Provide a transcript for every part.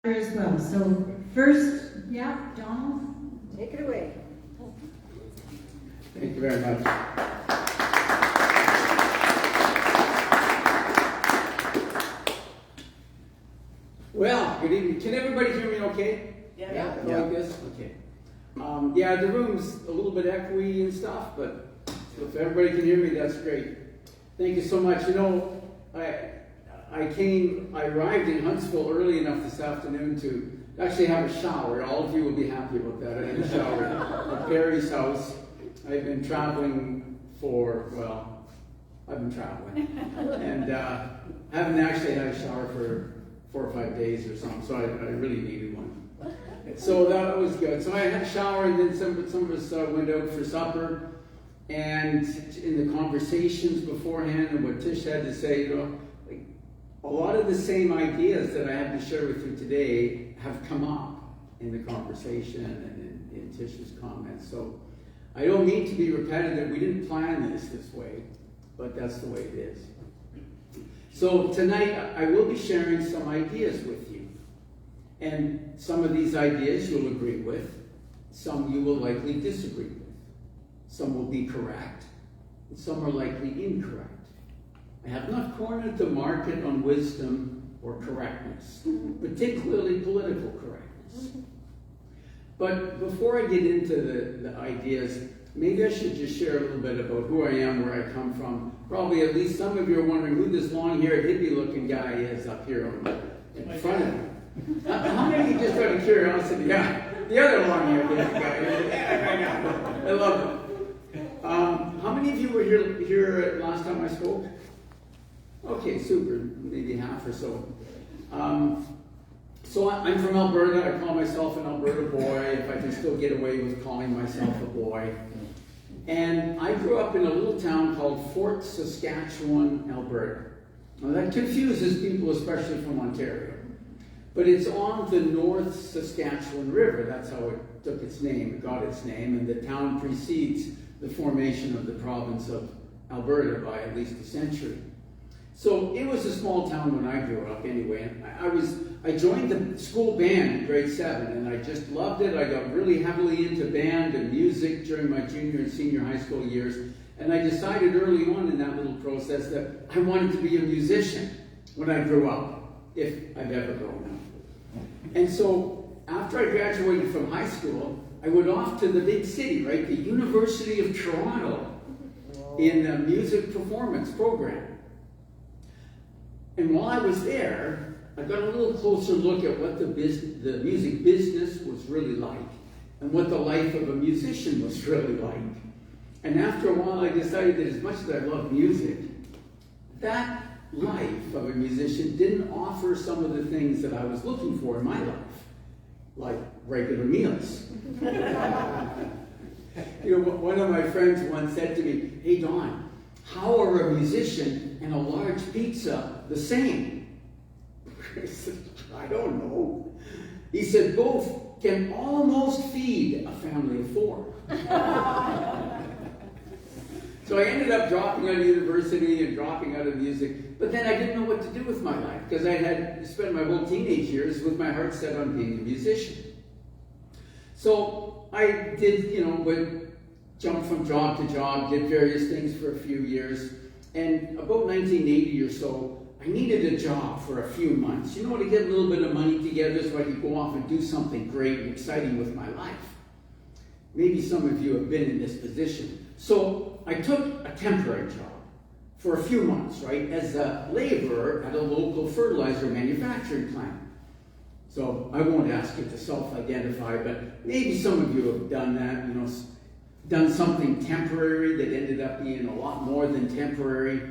as well. So first, yeah, Donald, Take it away. Thank you very much. Well, good evening. Can everybody hear me okay? Yeah. Like this? Okay. Yeah, the room's a little bit echoey and stuff, but if everybody can hear me, that's great. Thank you so much. You know, I arrived in Huntsville early enough this afternoon to actually have a shower. All of you will be happy about that. I had a shower at Barry's house. I've been traveling and haven't actually had a shower for 4 or 5 days or something, so I really needed one. So that was good. So I had a shower, and then some of us went out for supper, and in the conversations beforehand and what Tish had to say, you know, like, a lot of the same ideas that I have to share with you today have come up in the conversation and in Tish's comments. So I don't mean to be repetitive. We didn't plan this way, but that's the way it is. So tonight I will be sharing some ideas with you. And some of these ideas you'll agree with. Some you will likely disagree with. Some will be correct. And some are likely incorrect. I have not cornered the market on wisdom or correctness, particularly political correctness. But before I get into the ideas, maybe I should just share a little bit about who I am, where I come from. Probably at least some of you are wondering who this long-haired, hippie-looking guy is up here in front of me. How many of you, just out of curiosity, yeah, the other long-haired hippie guy? Yeah, I love it. How many of you were here last time I spoke? Okay, super, maybe half or so. So I'm from Alberta. I call myself an Alberta boy, if I can still get away with calling myself a boy. And I grew up in a little town called Fort Saskatchewan, Alberta. Now that confuses people, especially from Ontario. But it's on the North Saskatchewan River. That's how it took its name, it got its name. And the town precedes the formation of the province of Alberta by at least a century. So it was a small town when I grew up anyway. I joined the school band in grade 7, and I just loved it. I got really heavily into band and music during my junior and senior high school years. And I decided early on in that little process that I wanted to be a musician when I grew up, if I've ever grown up. And so after I graduated from high school, I went off to the big city, right? The University of Toronto in the music performance program. And while I was there, I got a little closer look at what the music business was really like and what the life of a musician was really like. And after a while, I decided that as much as I love music, that life of a musician didn't offer some of the things that I was looking for in my life, like regular meals. You know, one of my friends once said to me, "Hey, Don, how are a musician and a large pizza the same?" I said, "I don't know." He said, "Both can almost feed a family of 4. So I ended up dropping out of university and dropping out of music, but then I didn't know what to do with my life because I had spent my whole teenage years with my heart set on being a musician. So I did, would jump from job to job, did various things for a few years, and about 1980 or so, I needed a job for a few months, to get a little bit of money together so I could go off and do something great and exciting with my life. Maybe some of you have been in this position. So I took a temporary job for a few months, right, as a laborer at a local fertilizer manufacturing plant. So I won't ask you to self-identify, but maybe some of you have done that, done something temporary that ended up being a lot more than temporary.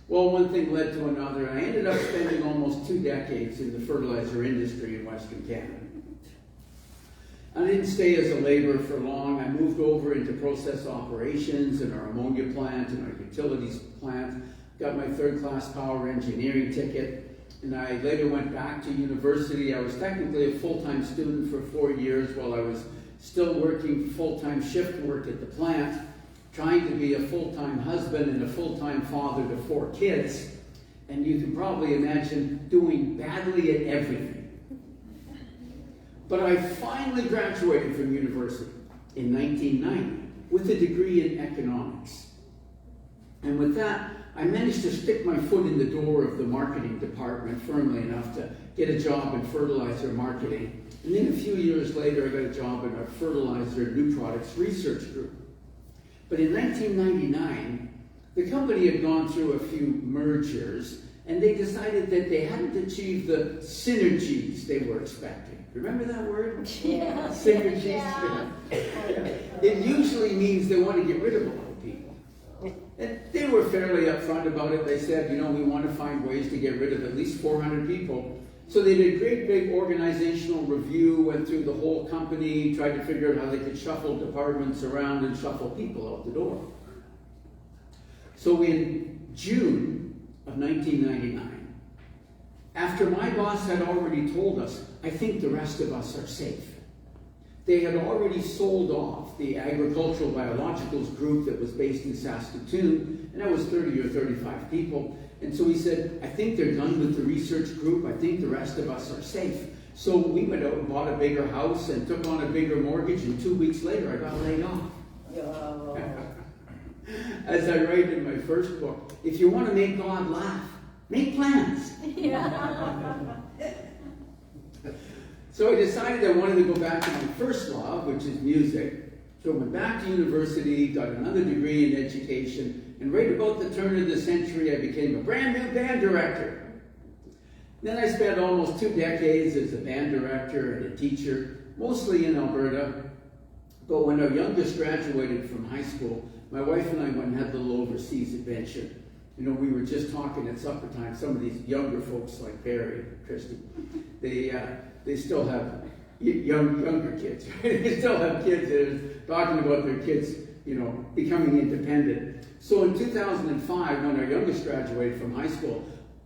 Well, one thing led to another, and I ended up spending almost 2 decades in the fertilizer industry in Western Canada. I didn't stay as a laborer for long. I moved over into process operations in our ammonia plant and our utilities plant, got my 3rd-class power engineering ticket, and I later went back to university. I was technically a full-time student for 4 years while I was still working full-time shift work at the plant, trying to be a full-time husband and a full-time father to 4 kids, and you can probably imagine doing badly at everything. But I finally graduated from university in 1990 with a degree in economics. And with that, I managed to stick my foot in the door of the marketing department firmly enough to get a job in fertilizer marketing. And then a few years later, I got a job in our fertilizer new products research group. But in 1999, the company had gone through a few mergers, and they decided that they hadn't achieved the synergies they were expecting. Remember that word? Yeah. Synergies? Yeah. It usually means they want to get rid of a lot of people. And they were fairly upfront about it. They said, you know, we want to find ways to get rid of at least 400 people. So they did a great big organizational review, went through the whole company, tried to figure out how they could shuffle departments around and shuffle people out the door. So in June of 1999, after my boss had already told us, I think the rest of us are safe, they had already sold off the agricultural biologicals group that was based in Saskatoon, and that was 30 or 35 people. And so he said, I think they're done with the research group. I think the rest of us are safe. So we went out and bought a bigger house and took on a bigger mortgage, and 2 weeks later I got laid off. Oh. As I write in my first book, if you want to make God laugh, make plans. Yeah. So I decided I wanted to go back to my first love, which is music. So I went back to university, got another degree in education, and right about the turn of the century, I became a brand new band director. Then I spent almost 2 decades as a band director and a teacher, mostly in Alberta. But when our youngest graduated from high school, my wife and I went and had a little overseas adventure. You know, we were just talking at supper time, some of these younger folks like Barry and Christy, they still have younger kids, right? They still have kids that are talking about their kids, you know, becoming independent. So in 2005, when our youngest graduated from high school,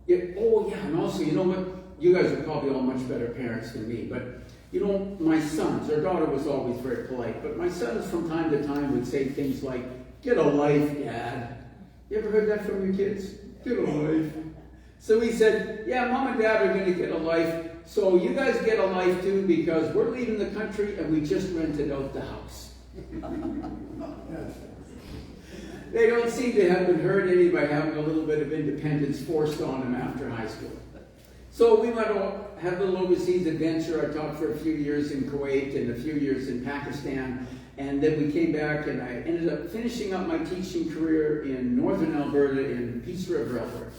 and also, you know what? You guys are probably all much better parents than me, but you know, my sons, our daughter was always very polite, but my sons from time to time would say things like, get a life, Dad. You ever heard that from your kids? Get a life. So he said, yeah, Mom and Dad are going to get a life, so you guys get a life too, because we're leaving the country and we just rented out the house. They don't seem to have been hurt any by having a little bit of independence forced on them after high school. So we went to have a little overseas adventure. I taught for a few years in Kuwait and a few years in Pakistan. And then we came back and I ended up finishing up my teaching career in northern Alberta in Peace River, Alberta.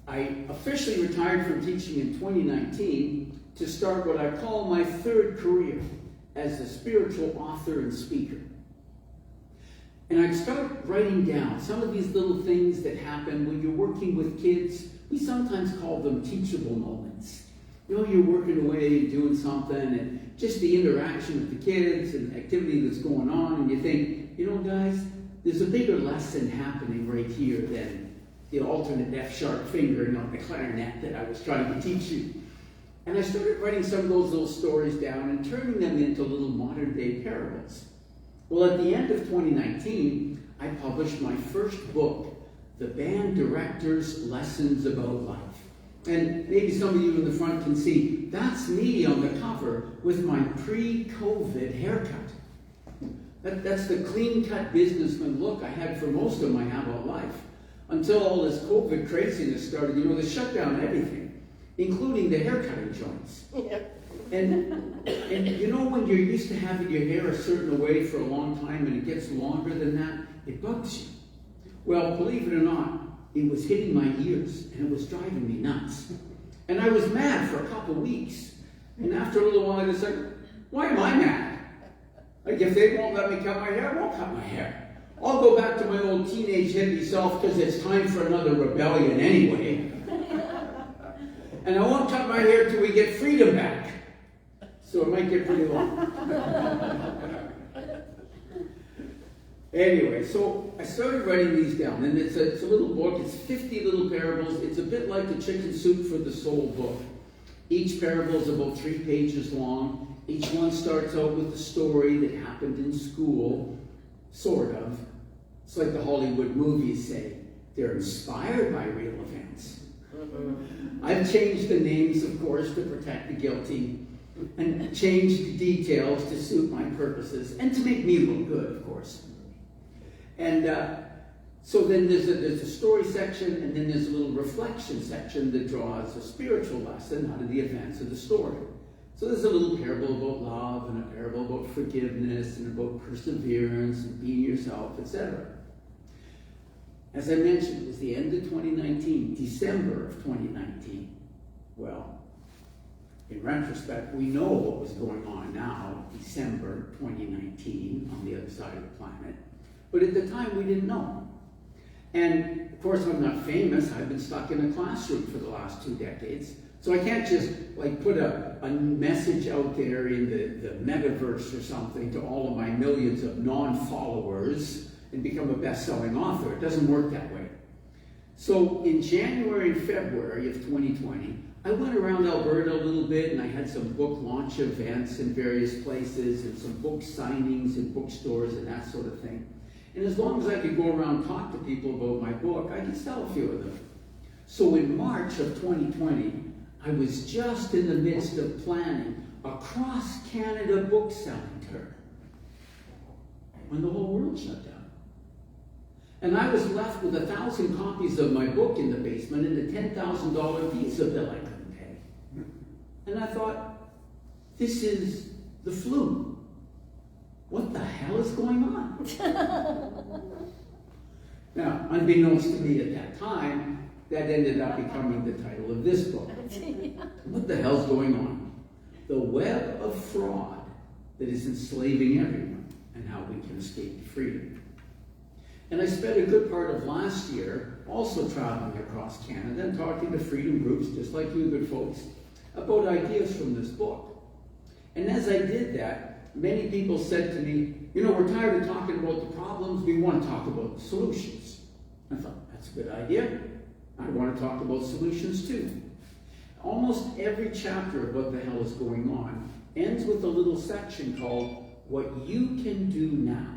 I officially retired from teaching in 2019 to start what I call my third career as a spiritual author and speaker. And I'd start writing down some of these little things that happen when you're working with kids. We sometimes call them teachable moments. You know, you're working away and doing something, and just the interaction with the kids and the activity that's going on, and you think, you know, guys, there's a bigger lesson happening right here than the alternate F-sharp fingering on the clarinet that I was trying to teach you. And I started writing some of those little stories down and turning them into little modern-day parables. Well, at the end of 2019, I published my first book, The Band Director's Lessons About Life. And maybe some of you in the front can see, that's me on the cover with my pre-COVID haircut. That's the clean-cut businessman look I had for most of my adult life. Until all this COVID craziness started, you know, they shut down everything, including the haircutting joints. Yeah. And you know, when you're used to having your hair a certain way for a long time and it gets longer than that, it bugs you. Well, believe it or not, it was hitting my ears and it was driving me nuts. And I was mad for a couple weeks. And after a little while, I decided, why am I mad? Like, if they won't let me cut my hair, I won't cut my hair. I'll go back to my old teenage hippie self because it's time for another rebellion anyway. And I won't cut my hair till we get freedom back. So it might get pretty long. Anyway, so I started writing these down, and it's a little book. It's 50 little parables. It's a bit like the Chicken Soup for the Soul book. Each parable is about 3 pages long. Each one starts out with a story that happened in school, sort of. It's like the Hollywood movies say. They're inspired by real events. I've changed the names, of course, to protect the guilty. and changed the details to suit my purposes and to make me look good, of course. And so then there's a story section, and then there's a little reflection section that draws a spiritual lesson out of the events of the story. So there's a little parable about love, and a parable about forgiveness, and about perseverance, and being yourself, etc. As I mentioned, it was the end of 2019, December of 2019. Well, in retrospect, we know what was going on now, December 2019, on the other side of the planet. But at the time, we didn't know. And of course, I'm not famous. I've been stuck in a classroom for the last 2 decades. So I can't just like put a message out there in the metaverse or something to all of my millions of non-followers and become a best-selling author. It doesn't work that way. So in January and February of 2020, I went around Alberta a little bit, and I had some book launch events in various places and some book signings in bookstores and that sort of thing. And as long as I could go around and talk to people about my book, I could sell a few of them. So in March of 2020, I was just in the midst of planning a cross-Canada book selling tour when the whole world shut down. And I was left with 1,000 copies of my book in the basement and a $10,000 visa bill I couldn't pay. And I thought, this is the flu. What the hell is going on? Now, unbeknownst to me at that time, that ended up becoming the title of this book. What the hell's going on? The web of fraud that is enslaving everyone, and how we can escape to freedom. And I spent a good part of last year also traveling across Canada and talking to freedom groups, just like you good folks, about ideas from this book. And as I did that, many people said to me, you know, we're tired of talking about the problems, we want to talk about the solutions. I thought, that's a good idea. I want to talk about solutions too. Almost every chapter of What the Hell is Going On ends with a little section called What You Can Do Now.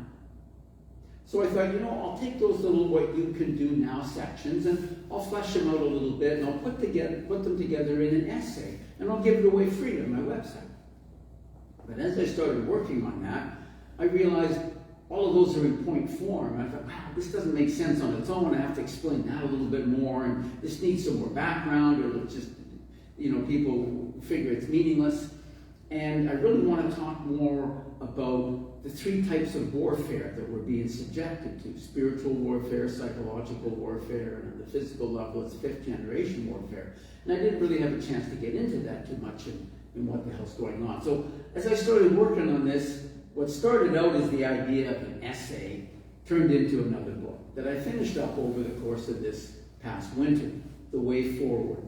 So I thought, you know, I'll take those little What You Can Do Now sections and I'll flesh them out a little bit, and I'll put them together in an essay, and I'll give it away free on my website. But as I started working on that, I realized all of those are in point form. And I thought, wow, this doesn't make sense on its own. I have to explain that a little bit more, and this needs some more background, or it'll just, you know, people figure it's meaningless. And I really want to talk more about the 3 types of warfare that we're being subjected to: spiritual warfare, psychological warfare, and on the physical level, it's 5th generation warfare. And I didn't really have a chance to get into that too much in what the hell's going on. So as I started working on this, what started out as the idea of an essay turned into another book that I finished up over the course of this past winter, The Way Forward: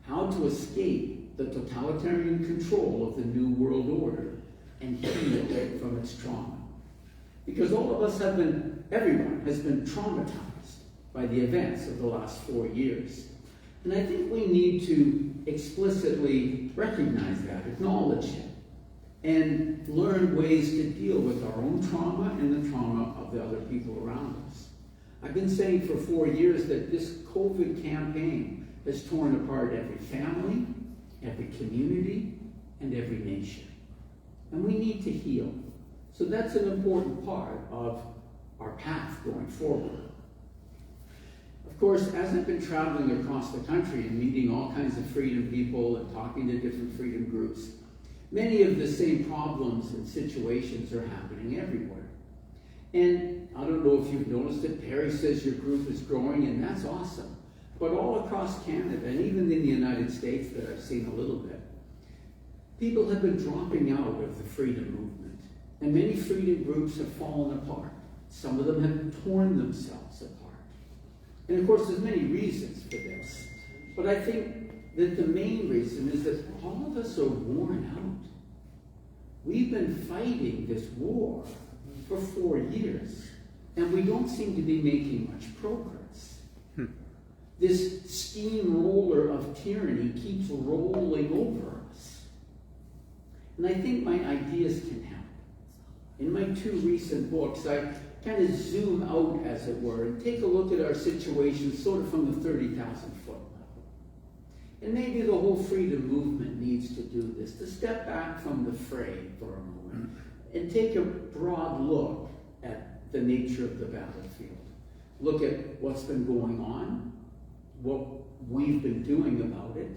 How to Escape the Totalitarian Control of the New World Order and Heal from its trauma. Because all of us everyone has been traumatized by the events of the last 4 years. And I think we need to explicitly recognize that, acknowledge it, and learn ways to deal with our own trauma and the trauma of the other people around us. I've been saying for 4 years that this COVID campaign has torn apart every family, every community, and every nation. And we need to heal. So that's an important part of our path going forward. Of course, as I've been traveling across the country and meeting all kinds of freedom people and talking to different freedom groups, many of the same problems and situations are happening everywhere. And I don't know if you've noticed it, Perry says your group is growing, and that's awesome. But all across Canada, and even in the United States that I've seen a little bit, people have been dropping out of the freedom movement. And many freedom groups have fallen apart. Some of them have torn themselves apart. And of course, there's many reasons for this. But I think that the main reason is that all of us are worn out. We've been fighting this war for 4 years, and we don't seem to be making much progress. This steamroller of tyranny keeps rolling over us. And I think my ideas can help. In my 2 recent books, I kind of zoom out, as it were, and take a look at our situation sort of from the 30,000 foot level. And maybe the whole freedom movement needs to do this, to step back from the fray for a moment and take a broad look at the nature of the battlefield. Look at what's been going on, what we've been doing about it,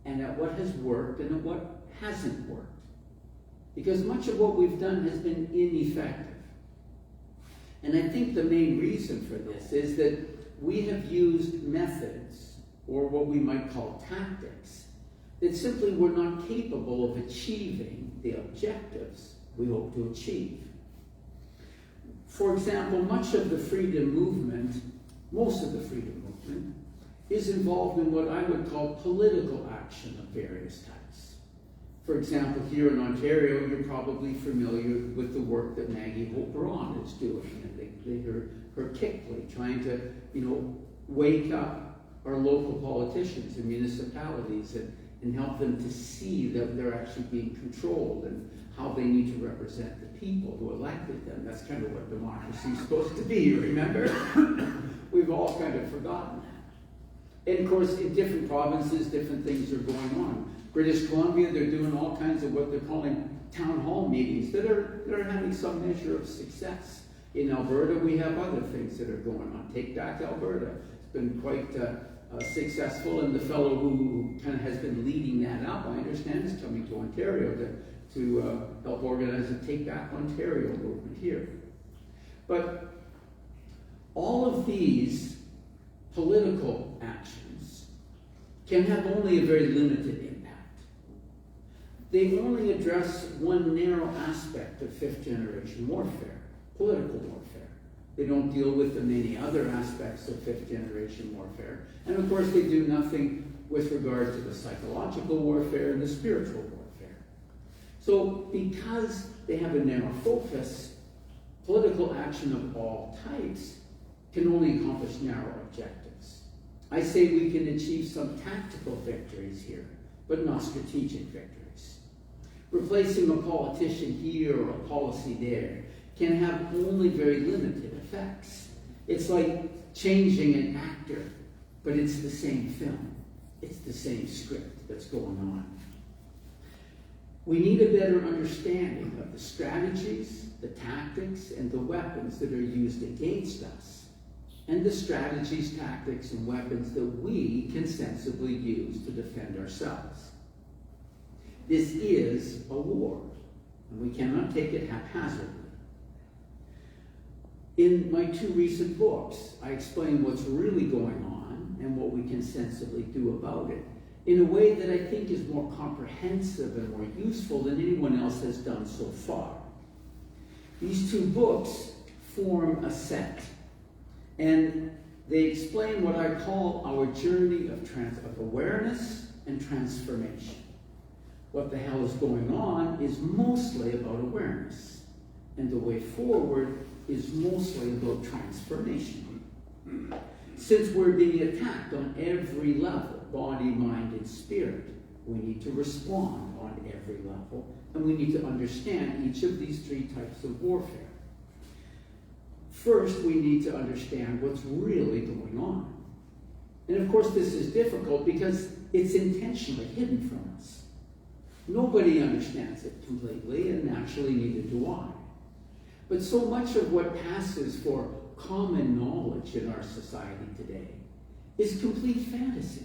and at what has worked and at what hasn't worked. Because much of what we've done has been ineffective. And I think the main reason for this is that we have used methods, or what we might call tactics, that simply were not capable of achieving the objectives we hope to achieve. For example, much of the freedom movement, most of the freedom movement, is involved in what I would call political action of various types. For example, here in Ontario, you're probably familiar with the work that Maggie Hope-Braun is doing, and her Kickley, trying to, wake up our local politicians and municipalities and help them to see that they're actually being controlled and how they need to represent the people who elected them. That's kind of what democracy is supposed to be, remember? We've all kind of forgotten that. And of course, in different provinces, different things are going on. British Columbia, they're doing all kinds of what they're calling town hall meetings that are having some measure of success. In Alberta, we have other things that are going on. Take Back Alberta. It's been quite successful, and the fellow who kind of has been leading that up, I understand, is coming to Ontario to help organize the Take Back Ontario movement here. But all of these political actions can have only a very limited impact. They only address one narrow aspect of fifth-generation warfare, political warfare. They don't deal with the many other aspects of fifth-generation warfare. And of course, they do nothing with regard to the psychological warfare and the spiritual warfare. So because they have a narrow focus, political action of all types can only accomplish narrow objectives. I say we can achieve some tactical victories here, but not strategic victories. Replacing a politician here or a policy there can have only very limited effects. It's like changing an actor, but it's the same film. It's the same script that's going on. We need a better understanding of the strategies, the tactics, and the weapons that are used against us, and the strategies, tactics, and weapons that we can sensibly use to defend ourselves. This is a war, and we cannot take it haphazardly. In my two recent books, I explain what's really going on and what we can sensibly do about it in a way that I think is more comprehensive and more useful than anyone else has done so far. These two books form a set, and they explain what I call our journey of awareness and transformation. What the hell is going on is mostly about awareness, and the way forward is mostly about transformation. Since we're being attacked on every level, body, mind, and spirit, we need to respond on every level, and we need to understand each of these three types of warfare. First, we need to understand what's really going on. And of course, this is difficult because it's intentionally hidden from us. Nobody understands it completely, and naturally neither do I. But so much of what passes for common knowledge in our society today is complete fantasy.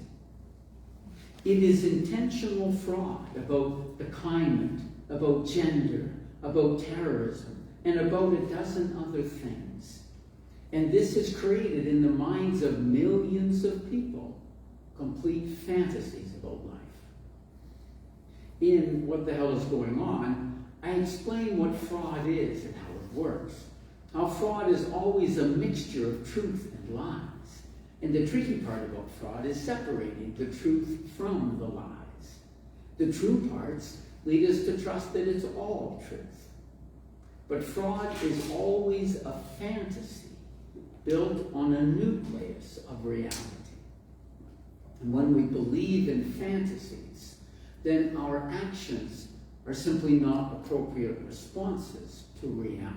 It is intentional fraud about the climate, about gender, about terrorism, and about a dozen other things. And this has created in the minds of millions of people complete fantasies about life. In What the Hell is Going On, I explain what fraud is and how it works. How fraud is always a mixture of truth and lies. And the tricky part about fraud is separating the truth from the lies. The true parts lead us to trust that it's all truth. But fraud is always a fantasy built on a nucleus of reality. And when we believe in fantasies, then our actions are simply not appropriate responses to reality.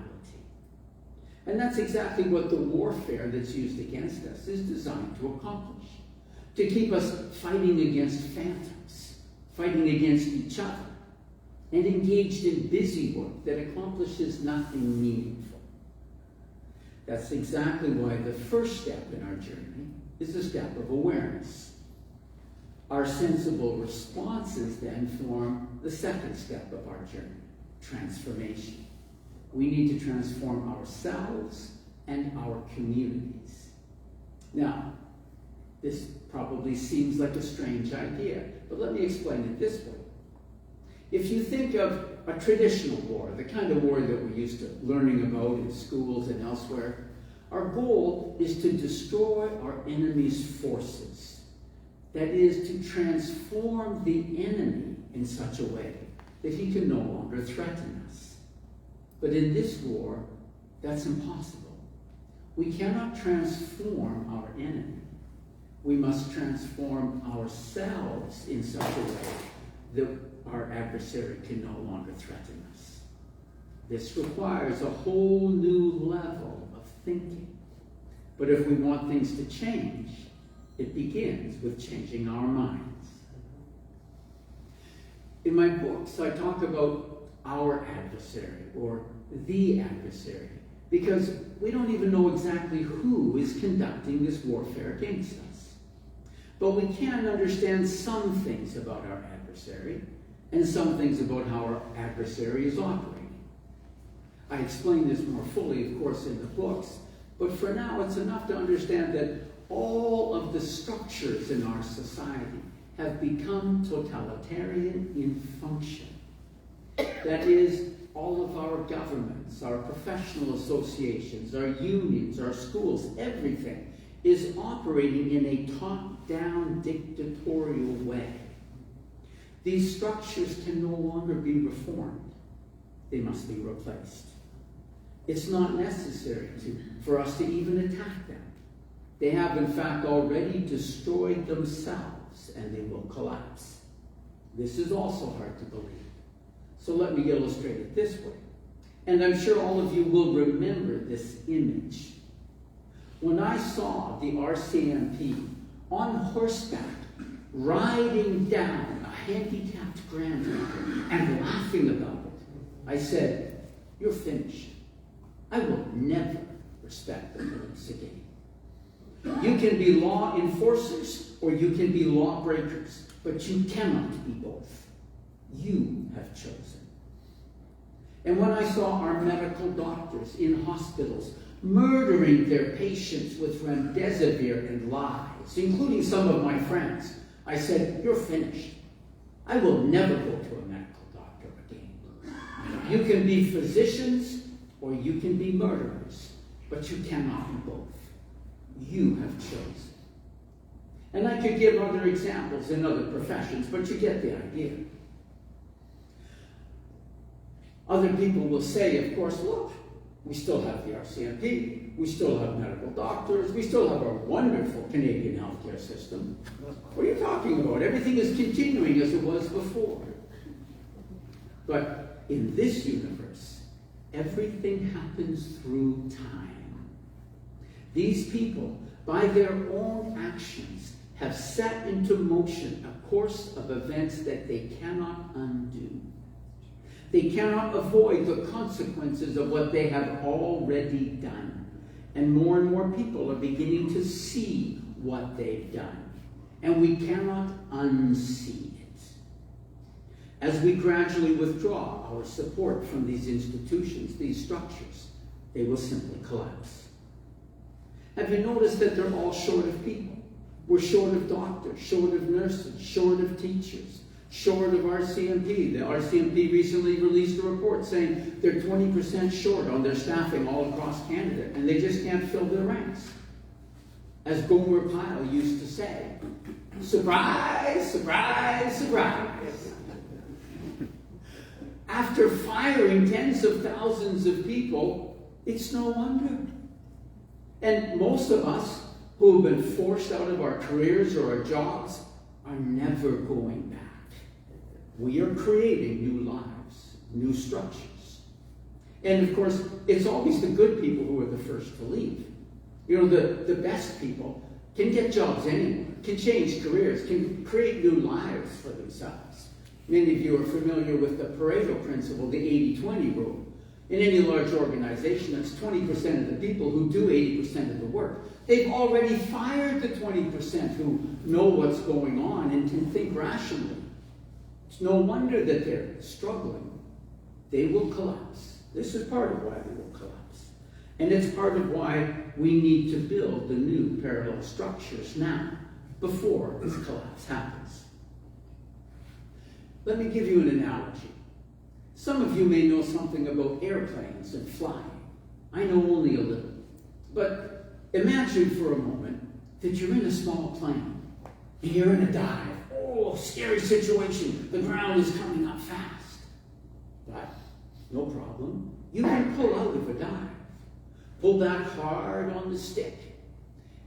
And that's exactly what the warfare that's used against us is designed to accomplish. to keep us fighting against phantoms, fighting against each other, and engaged in busy work that accomplishes nothing meaningful. That's exactly why the first step in our journey is the step of awareness. Our sensible responses then form the second step of our journey, transformation. We need to transform ourselves and our communities. Now, this probably seems like a strange idea, but let me explain it this way. If you think of a traditional war, the kind of war that we're used to learning about in schools and elsewhere, our goal is to destroy our enemy's forces. That is, to transform the enemy in such a way that he can no longer threaten us. But in this war, that's impossible. We cannot transform our enemy. We must transform ourselves in such a way that our adversary can no longer threaten us. This requires a whole new level of thinking. But if we want things to change, it begins with changing our minds. In my books, I talk about our adversary, or the adversary, because we don't even know exactly who is conducting this warfare against us. But we can understand some things about our adversary, and some things about how our adversary is operating. I explain this more fully, of course, in the books, but for now it's enough to understand that all of the structures in our society have become totalitarian in function. That is, all of our governments, our professional associations, our unions, our schools, everything is operating in a top-down dictatorial way. These structures can no longer be reformed. They must be replaced. It's not necessary for us to even attack them. They have, in fact, already destroyed themselves, and they will collapse. This is also hard to believe. So let me illustrate it this way. And I'm sure all of you will remember this image. When I saw the RCMP on horseback riding down a handicapped grandmother and laughing about it, I said, "You're finished. I will never respect the police again. You can be law enforcers or you can be lawbreakers, but you cannot be both. You have chosen." And when I saw our medical doctors in hospitals murdering their patients with remdesivir and lies, including some of my friends, I said, "You're finished. I will never go to a medical doctor again. You can be physicians or you can be murderers, but you cannot be both. You have chosen." And I could give other examples in other professions, but you get the idea. Other people will say, of course, look, we still have the RCMP, we still have medical doctors, we still have our wonderful Canadian healthcare system. What are you talking about? Everything is continuing as it was before. But in this universe, everything happens through time. These people, by their own actions, have set into motion a course of events that they cannot undo. They cannot avoid the consequences of what they have already done. And more people are beginning to see what they've done. And we cannot unsee it. As we gradually withdraw our support from these institutions, these structures, they will simply collapse. Have you noticed that they're all short of people? We're short of doctors, short of nurses, short of teachers, short of RCMP. The RCMP recently released a report saying they're 20% short on their staffing all across Canada, and they just can't fill their ranks. As Gomer Pyle used to say, surprise, surprise, surprise. After firing tens of thousands of people, it's no wonder. And most of us who have been forced out of our careers or our jobs are never going back. We are creating new lives, new structures. And of course, it's always the good people who are the first to leave. You know, the best people, can get jobs anywhere, can change careers, can create new lives for themselves. Many of you are familiar with the Pareto principle, the 80-20 rule. In any large organization, that's 20% of the people who do 80% of the work. They've already fired the 20% who know what's going on and can think rationally. It's no wonder that they're struggling. They will collapse. This is part of why they will collapse. And it's part of why we need to build the new parallel structures now, before this collapse happens. Let me give you an analogy. Some of you may know something about airplanes and flying. I know only a little. But imagine for a moment that you're in a small plane and you're in a dive. Oh, scary situation. The ground is coming up fast. But no problem. You can pull out of a dive. Pull back hard on the stick.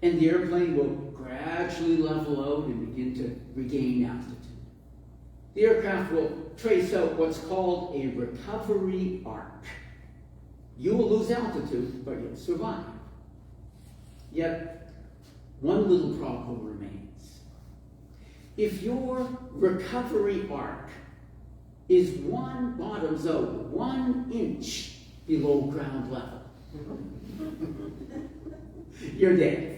And the airplane will gradually level out and begin to regain altitude. The aircraft will trace out what's called a recovery arc. You will lose altitude, but you'll survive. Yet, one little problem remains. If your recovery arc is bottoms out 1 inch below ground level, you're dead.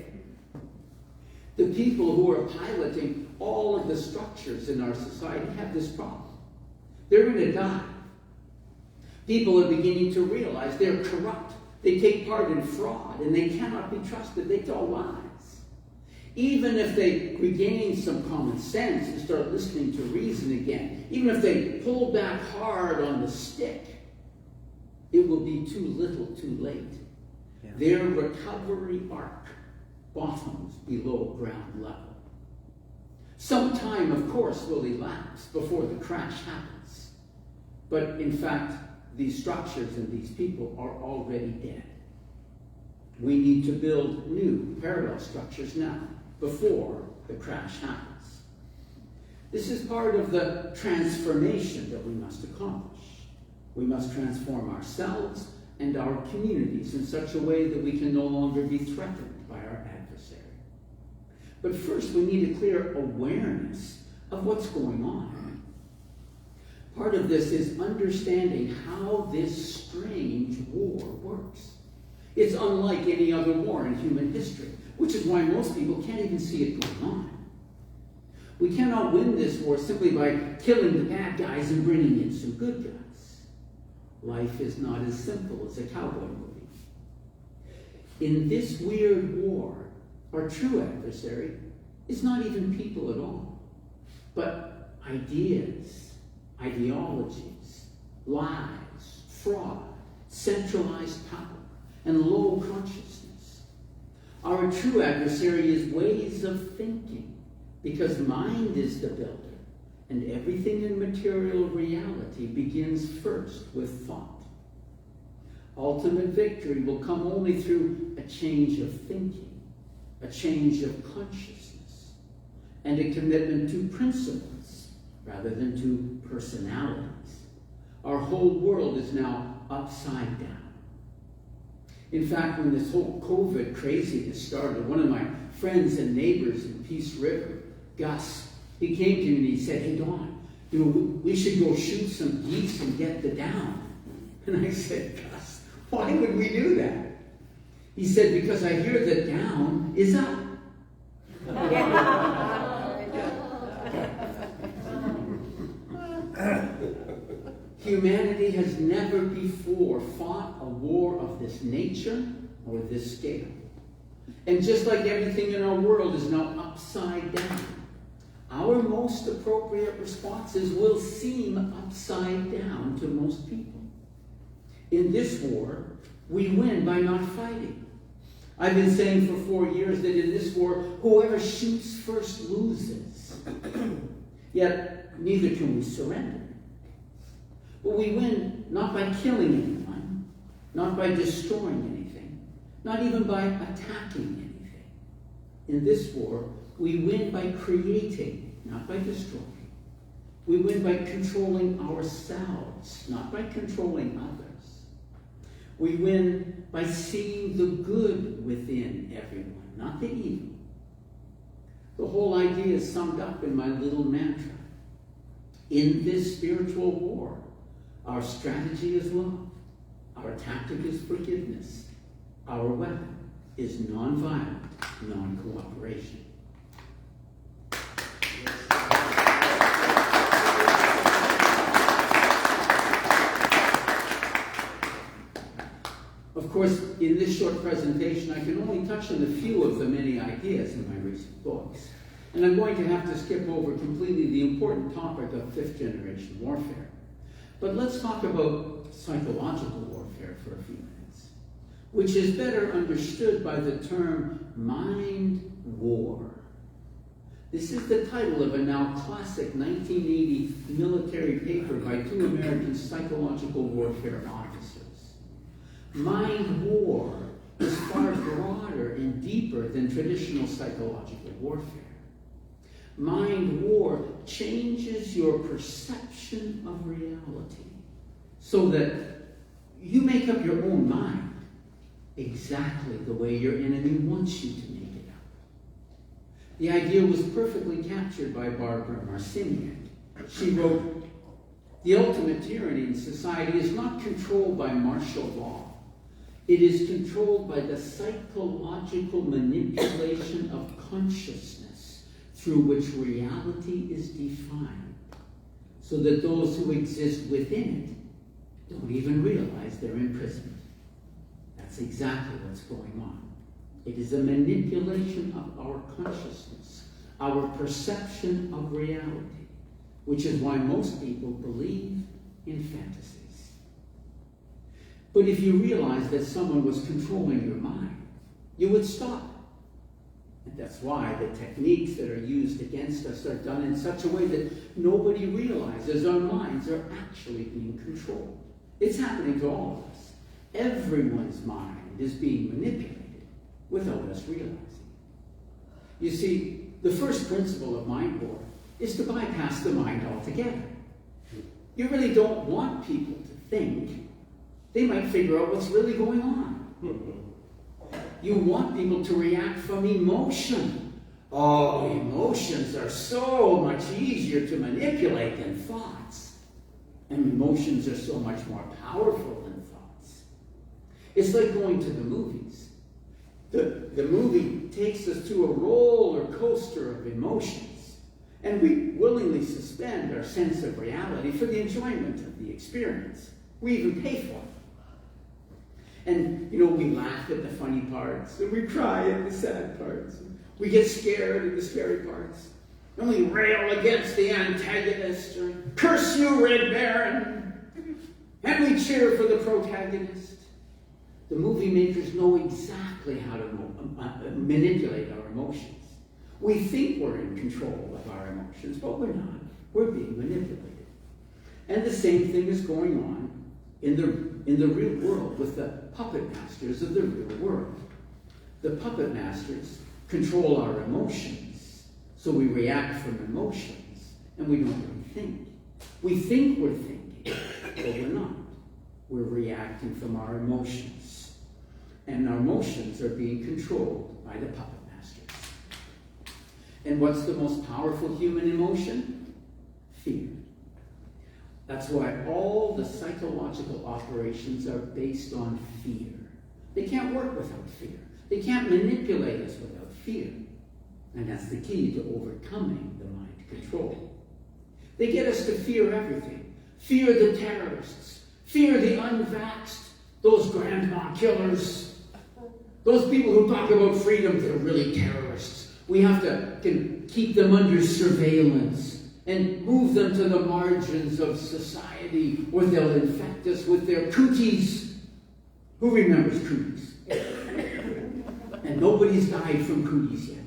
The people who are piloting all of the structures in our society have this problem. They're in a dive. People are beginning to realize they're corrupt. They take part in fraud, and they cannot be trusted. They tell lies. Even if they regain some common sense and start listening to reason again, even if they pull back hard on the stick, it will be too little too late. Yeah. Their recovery arc bottoms below ground level. Some time, of course, will elapse before the crash happens. But in fact, these structures and these people are already dead. We need to build new parallel structures now, before the crash happens. This is part of the transformation that we must accomplish. We must transform ourselves and our communities in such a way that we can no longer be threatened by our adversary. But first, we need a clear awareness of what's going on. Part of this is understanding how this strange war works. It's unlike any other war in human history, which is why most people can't even see it going on. We cannot win this war simply by killing the bad guys and bringing in some good guys. Life is not as simple as a cowboy movie. In this weird war, our true adversary is not even people at all, but ideas, ideologies, lies, fraud, centralized power, and low consciousness. Our true adversary is ways of thinking, because mind is the builder, and everything in material reality begins first with thought. Ultimate victory will come only through a change of thinking, a change of consciousness, and a commitment to principles rather than to personalities. Our whole world is now upside down. In fact, when this whole COVID craziness started, one of my friends and neighbors in Peace River, Gus, he came to me and he said, "Hey, Don, we should go shoot some geese and get the down." And I said, "Gus, why would we do that?" He said, "Because I hear that down is up." Humanity has never before fought a war of this nature or this scale. And just like everything in our world is now upside down, our most appropriate responses will seem upside down to most people. In this war, we win by not fighting. I've been saying for 4 years that in this war, whoever shoots first loses. Yet, neither can we surrender. But we win not by killing anyone, not by destroying anything, not even by attacking anything. In this war, we win by creating, not by destroying. We win by controlling ourselves, not by controlling others. We win by seeing the good within everyone, not the evil. The whole idea is summed up in my little mantra. In this spiritual war, our strategy is love. Our tactic is forgiveness. Our weapon is nonviolent non-cooperation. Of course, in this short presentation, I can only touch on a few of the many ideas in my recent books. And I'm going to have to skip over completely the important topic of fifth-generation warfare. But let's talk about psychological warfare for a few minutes, which is better understood by the term mind war. This is the title of a now classic 1980 military paper by two American psychological warfare officers. Mind war is far broader and deeper than traditional psychological warfare. Mind war changes your perception of reality so that you make up your own mind exactly the way your enemy wants you to make it up. The idea was perfectly captured by Barbara Marciniak. She wrote, "The ultimate tyranny in society is not controlled by martial law. It is controlled by the psychological manipulation of consciousness through which reality is defined, so that those who exist within it don't even realize they're imprisoned." That's exactly what's going on. It is a manipulation of our consciousness, our perception of reality, which is why most people believe in fantasies. But if you realize that someone was controlling your mind, you would stop. And that's why the techniques that are used against us are done in such a way that nobody realizes our minds are actually being controlled. It's happening to all of us. Everyone's mind is being manipulated without us realizing. You see, the first principle of mind war is to bypass the mind altogether. You really don't want people to think. They might figure out what's really going on. You want people to react from emotion. Oh, emotions are so much easier to manipulate than thoughts. And emotions are so much more powerful than thoughts. It's like going to the movies. The movie takes us to a roller coaster of emotions, and we willingly suspend our sense of reality for the enjoyment of the experience. We even pay for it. And, we laugh at the funny parts, and we cry at the sad parts. We get scared at the scary parts. And we rail against the antagonist, or curse you, Red Baron. And we cheer for the protagonist. The movie makers know exactly how to manipulate our emotions. We think we're in control of our emotions, but we're not. We're being manipulated. And the same thing is going on in the real world with the puppet masters of the real world. The puppet masters control our emotions, so we react from emotions, and we don't really think. We think we're thinking, but we're not. We're reacting from our emotions, and our emotions are being controlled by the puppet masters. And what's the most powerful human emotion? Fear. That's why all the psychological operations are based on fear. They can't work without fear. They can't manipulate us without fear. And that's the key to overcoming the mind control. They get us to fear everything. Fear the terrorists. Fear the unvaxxed. Those grandma killers. Those people who talk about freedom, they're really terrorists. We have to keep them under surveillance and move them to the margins of society, or they'll infect us with their cooties. Who remembers cooties? And nobody's died from cooties yet.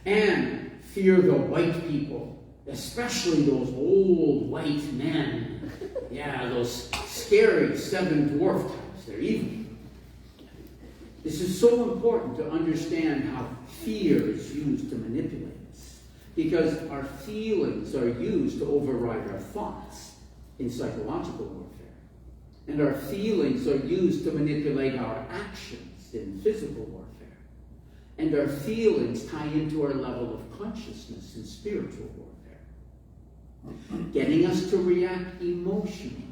And fear the white people, especially those old white men. Yeah, those scary seven dwarf types. They're evil. This is so important to understand how fear is used to manipulate us, because our feelings are used to override our thoughts in psychological warfare. And our feelings are used to manipulate our actions in physical warfare. and our feelings tie into our level of consciousness in spiritual warfare. Getting us to react emotionally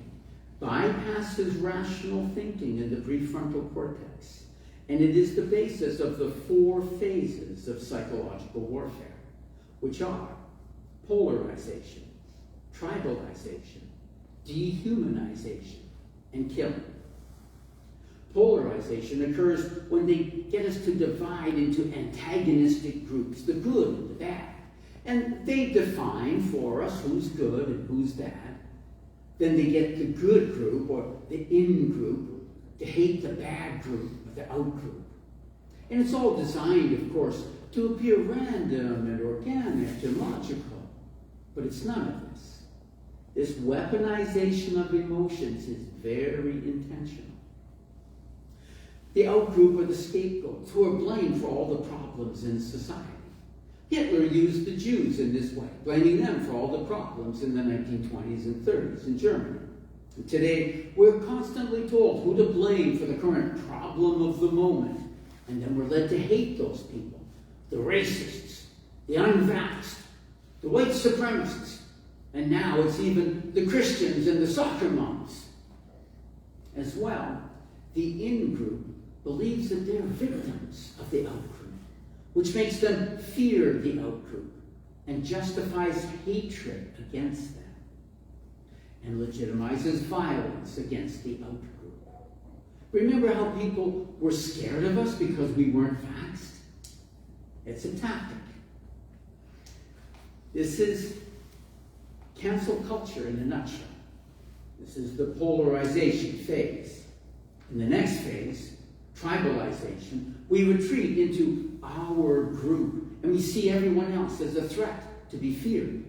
bypasses rational thinking in the prefrontal cortex, and it is the basis of the 4 phases of psychological warfare, which are polarization, tribalization, dehumanization, and killing. Polarization occurs when they get us to divide into antagonistic groups, the good and the bad. And they define for us who's good and who's bad. Then they get the good group, or the in group, to hate the bad group, or the out group. And it's all designed, of course, to appear random and organic and logical. But it's none of this. This weaponization of emotions is very intentional. The outgroup are the scapegoats who are blamed for all the problems in society. Hitler used the Jews in this way, blaming them for all the problems in the 1920s and 30s in Germany. And today, we're constantly told who to blame for the current problem of the moment, and then we're led to hate those people, the racists, the unvaxxed, the white supremacists, and now it's even the Christians and the soccer moms. As well, the in-group believes that they're victims of the out-group, which makes them fear the out-group and justifies hatred against them and legitimizes violence against the out-group. Remember how people were scared of us because we weren't vaxxed? It's a tactic. This is cancel culture in a nutshell. This is the polarization phase. In the next phase, tribalization, we retreat into our group, and we see everyone else as a threat to be feared.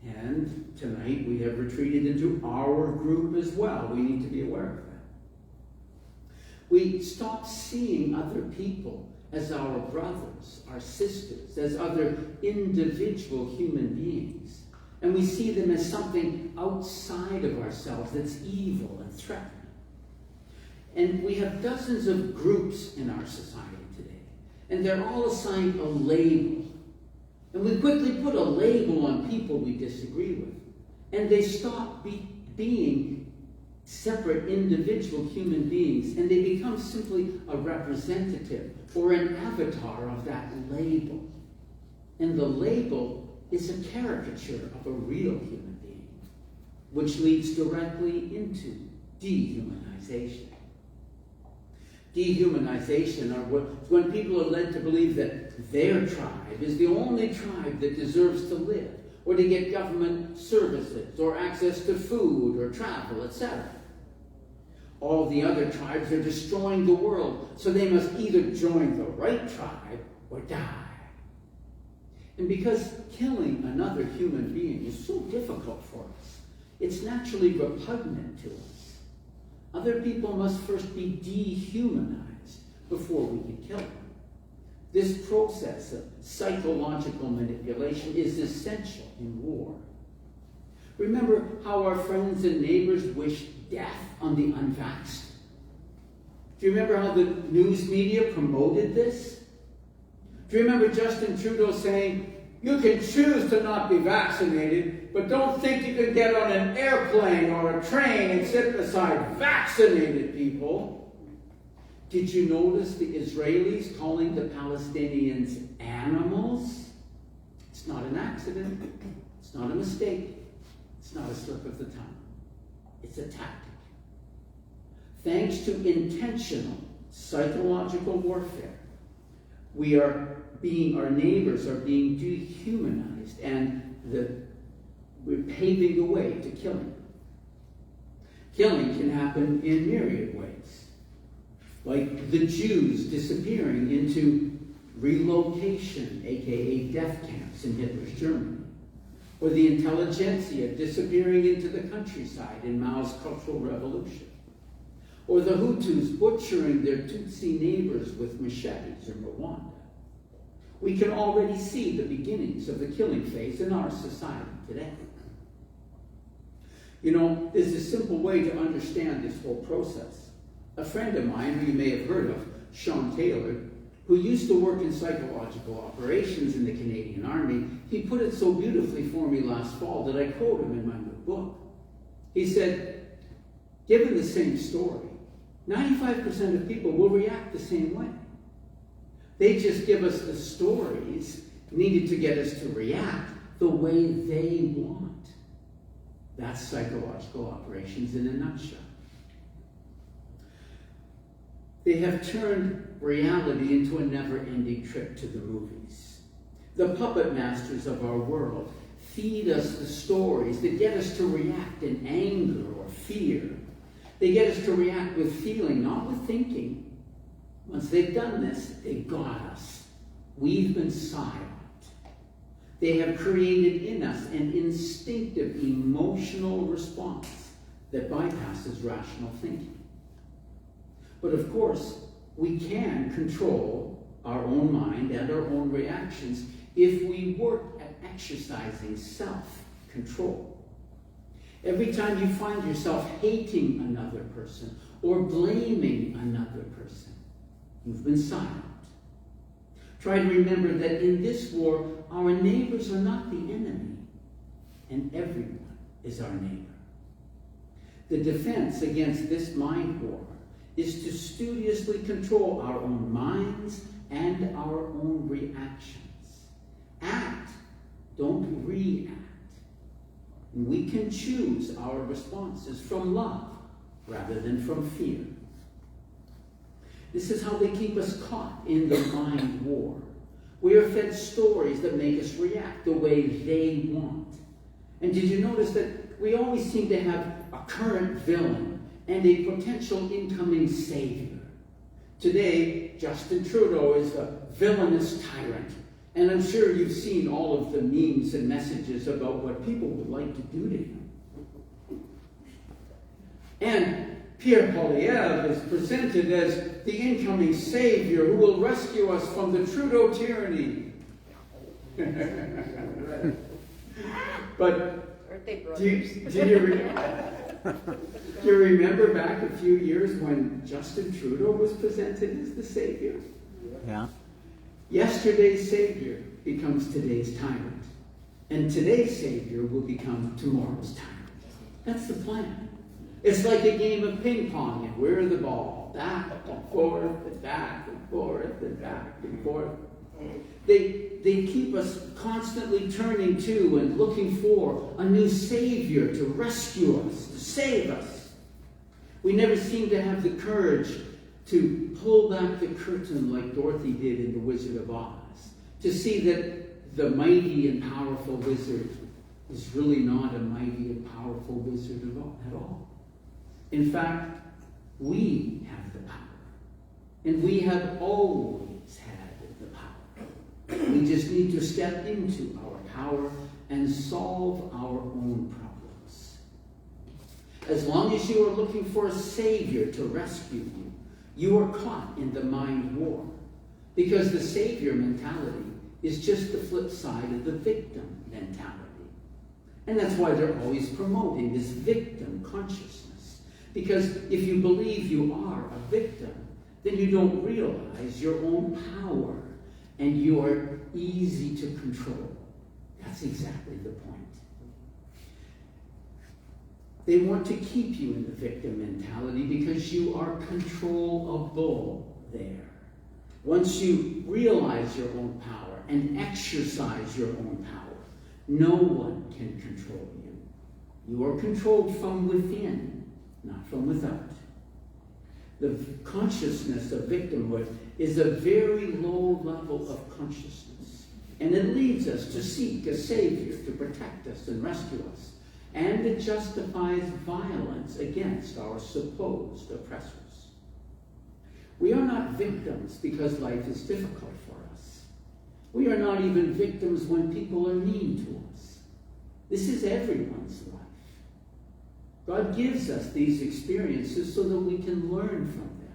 And tonight we have retreated into our group as well. We need to be aware of that. We stop seeing other people as our brothers, our sisters, as other individual human beings. And we see them as something outside of ourselves that's evil and threatening. And we have dozens of groups in our society today, and they're all assigned a label. And we quickly put a label on people we disagree with, and they stop being separate individual human beings, and they become simply a representative or an avatar of that label. And the label is a caricature of a real human being, which leads directly into dehumanization. Dehumanization are when people are led to believe that their tribe is the only tribe that deserves to live, or to get government services, or access to food, or travel, etc. All the other tribes are destroying the world, so they must either join the right tribe or die. And because killing another human being is so difficult for us, it's naturally repugnant to us. Other people must first be dehumanized before we can kill them. This process of psychological manipulation is essential in war. Remember how our friends and neighbors wish death on the unvaxxed? Do you remember how the news media promoted this? Do you remember Justin Trudeau saying, "You can choose to not be vaccinated, but don't think you can get on an airplane or a train and sit beside vaccinated people"? Did you notice the Israelis calling the Palestinians animals? It's not an accident. It's not a mistake. It's not a slip of the tongue. It's a tactic. Thanks to intentional psychological warfare, our neighbors are being dehumanized, and we're paving the way to killing. Killing can happen in myriad ways, like the Jews disappearing into relocation, aka death camps in Hitler's Germany, or the intelligentsia disappearing into the countryside in Mao's Cultural Revolution, or the Hutus butchering their Tutsi neighbors with machetes in Rwanda. We can already see the beginnings of the killing phase in our society today. You know, there's a simple way to understand this whole process. A friend of mine, who you may have heard of, Sean Taylor, who used to work in psychological operations in the Canadian Army, he put it so beautifully for me last fall that I quote him in my new book. He said, given the same story, 95% of people will react the same way. They just give us the stories needed to get us to react the way they want. That's psychological operations in a nutshell. They have turned reality into a never-ending trip to the movies. The puppet masters of our world feed us the stories that get us to react in anger or fear. They get us to react with feeling, not with thinking. Once they've done this, they got us. We've been silent. They have created in us an instinctive emotional response that bypasses rational thinking. But of course, we can control our own mind and our own reactions if we work at exercising self-control. Every time you find yourself hating another person or blaming another person, you've been silent. Try to remember that in this war, our neighbors are not the enemy, and everyone is our neighbor. The defense against this mind war is to studiously control our own minds and our own reactions. Act, don't react. And we can choose our responses from love rather than from fear. This is how they keep us caught in the mind war. We are fed stories that make us react the way they want. And did you notice that we always seem to have a current villain and a potential incoming savior? Today, Justin Trudeau is a villainous tyrant. And I'm sure you've seen all of the memes and messages about what people would like to do to him. And Pierre Poilievre is presented as the incoming savior who will rescue us from the Trudeau tyranny. But do you remember back a few years when Justin Trudeau was presented as the savior? Yeah. Yesterday's savior becomes today's tyrant. And today's savior will become tomorrow's tyrant. That's the plan. It's like a game of ping pong, and we're the ball. Back and forth, and back and forth, and back and forth. They keep us constantly turning to and looking for a new savior to rescue us, to save us. We never seem to have the courage to pull back the curtain like Dorothy did in The Wizard of Oz, to see that the mighty and powerful wizard is really not a mighty and powerful wizard at all. In fact, we have the power, and we have always had the power. We just need to step into our power and solve our own problems. As long as you are looking for a savior to rescue you, you are caught in the mind war, because the savior mentality is just the flip side of the victim mentality. And that's why they're always promoting this victim consciousness. Because if you believe you are a victim, then you don't realize your own power and you are easy to control. That's exactly the point. They want to keep you in the victim mentality because you are controllable there. Once you realize your own power and exercise your own power, no one can control you. You are controlled from within, not from without. The consciousness of victimhood is a very low level of consciousness, and it leads us to seek a savior to protect us and rescue us, and it justifies violence against our supposed oppressors. We are not victims because life is difficult for us. We are not even victims when people are mean to us. This is everyone's life. God gives us these experiences so that we can learn from them,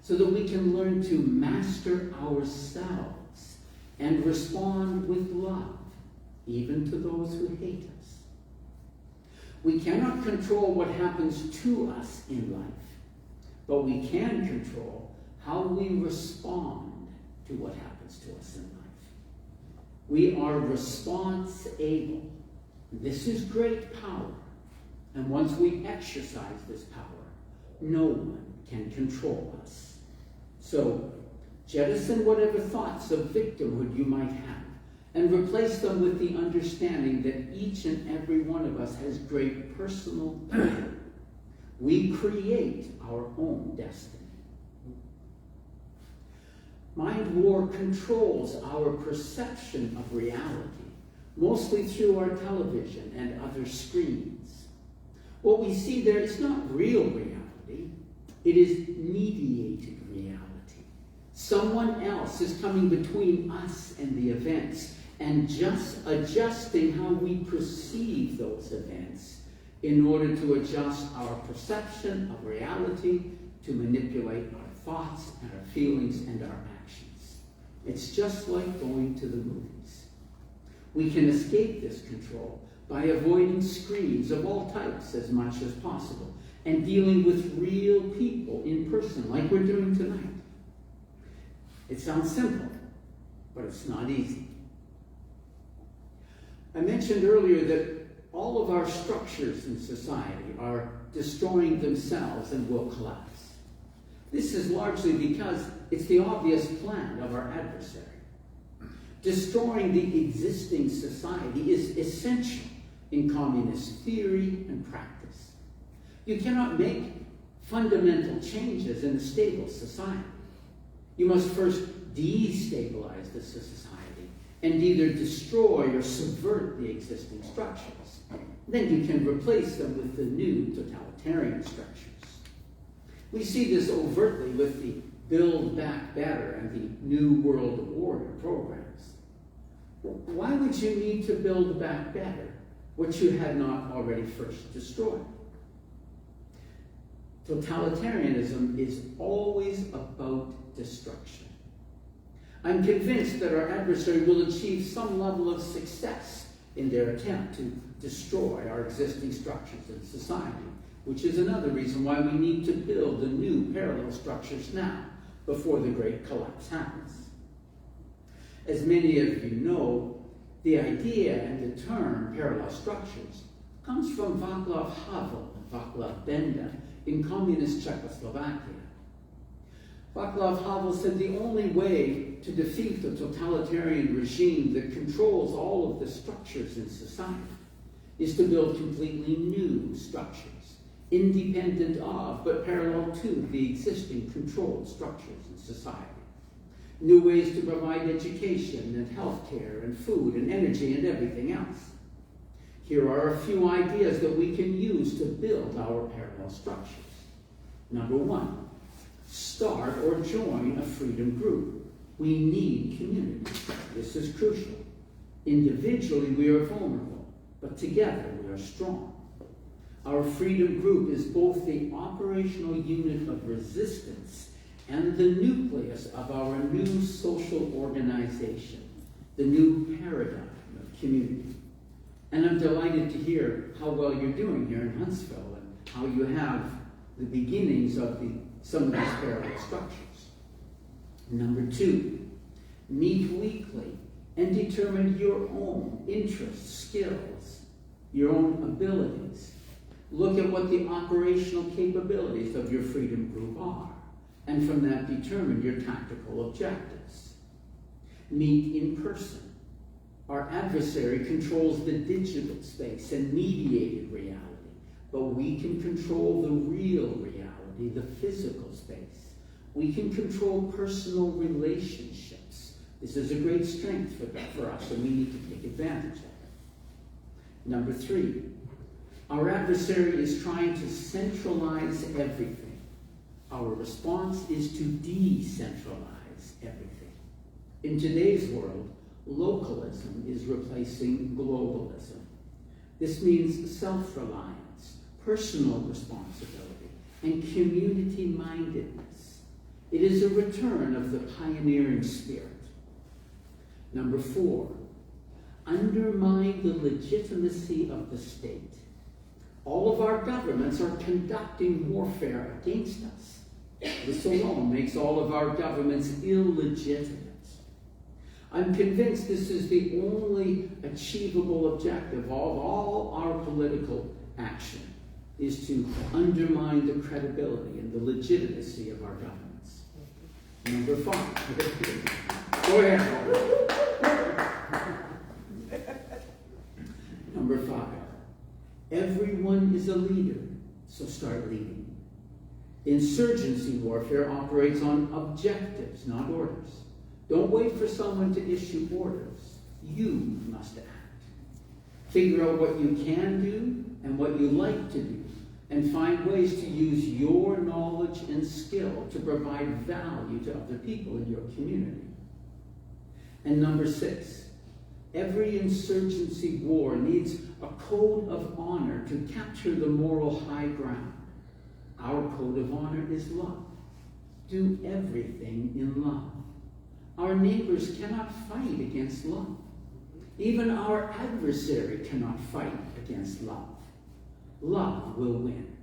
so that we can learn to master ourselves and respond with love, even to those who hate us. We cannot control what happens to us in life, but we can control how we respond to what happens to us in life. We are response-able. This is great power. And once we exercise this power, no one can control us. So, jettison whatever thoughts of victimhood you might have, and replace them with the understanding that each and every one of us has great personal power. We create our own destiny. Mind war controls our perception of reality, mostly through our television and other screens. What we see there is not real reality, it is mediated reality. Someone else is coming between us and the events and just adjusting how we perceive those events in order to adjust our perception of reality, to manipulate our thoughts and our feelings and our actions. It's just like going to the movies. We can escape this control by avoiding screens of all types as much as possible and dealing with real people in person like we're doing tonight. It sounds simple, but it's not easy. I mentioned earlier that all of our structures in society are destroying themselves and will collapse. This is largely because it's the obvious plan of our adversary. Destroying the existing society is essential in communist theory and practice. You cannot make fundamental changes in a stable society. You must first destabilize the society and either destroy or subvert the existing structures. Then you can replace them with the new totalitarian structures. We see this overtly with the Build Back Better and the New World Order programs. Why would you need to build back better what you had not already first destroyed? Totalitarianism is always about destruction. I'm convinced that our adversary will achieve some level of success in their attempt to destroy our existing structures in society, which is another reason why we need to build the new parallel structures now, before the great collapse happens. As many of you know, the idea and the term parallel structures comes from Václav Havel and Václav Benda in communist Czechoslovakia. Václav Havel said the only way to defeat the totalitarian regime that controls all of the structures in society is to build completely new structures, independent of but parallel to the existing controlled structures in society. New ways to provide education and health care and food and energy and everything else. Here are a few ideas that we can use to build our parallel structures. Number one, start or join a freedom group. We need community. This is crucial. Individually, we are vulnerable, but together we are strong. Our freedom group is both the operational unit of resistance and the nucleus of our new social organization, the new paradigm of community. And I'm delighted to hear how well you're doing here in Huntsville and how you have the beginnings of some of these parallel structures. Number two, meet weekly and determine your own interests, skills, your own abilities. Look at what the operational capabilities of your freedom group are, and from that determine your tactical objectives. Meet in person. Our adversary controls the digital space and mediated reality, but we can control the real reality, the physical space. We can control personal relationships. This is a great strength for us, and we need to take advantage of it. Number three, our adversary is trying to centralize everything. Our response is to decentralize everything. In today's world, localism is replacing globalism. This means self-reliance, personal responsibility, and community-mindedness. It is a return of the pioneering spirit. Number four, undermine the legitimacy of the state. All of our governments are conducting warfare against us. This alone makes all of our governments illegitimate. I'm convinced this is the only achievable objective of all our political action, is to undermine the credibility and the legitimacy of our governments. Number 5. Go ahead. Number 5. Everyone is a leader, so start leading. Insurgency warfare operates on objectives, not orders. Don't wait for someone to issue orders. You must act. Figure out what you can do and what you like to do, and find ways to use your knowledge and skill to provide value to other people in your community. And number 6, every insurgency war needs a code of honor to capture the moral high ground. Our code of honor is love. Do everything in love. Our neighbors cannot fight against love. Even our adversary cannot fight against love. Love will win.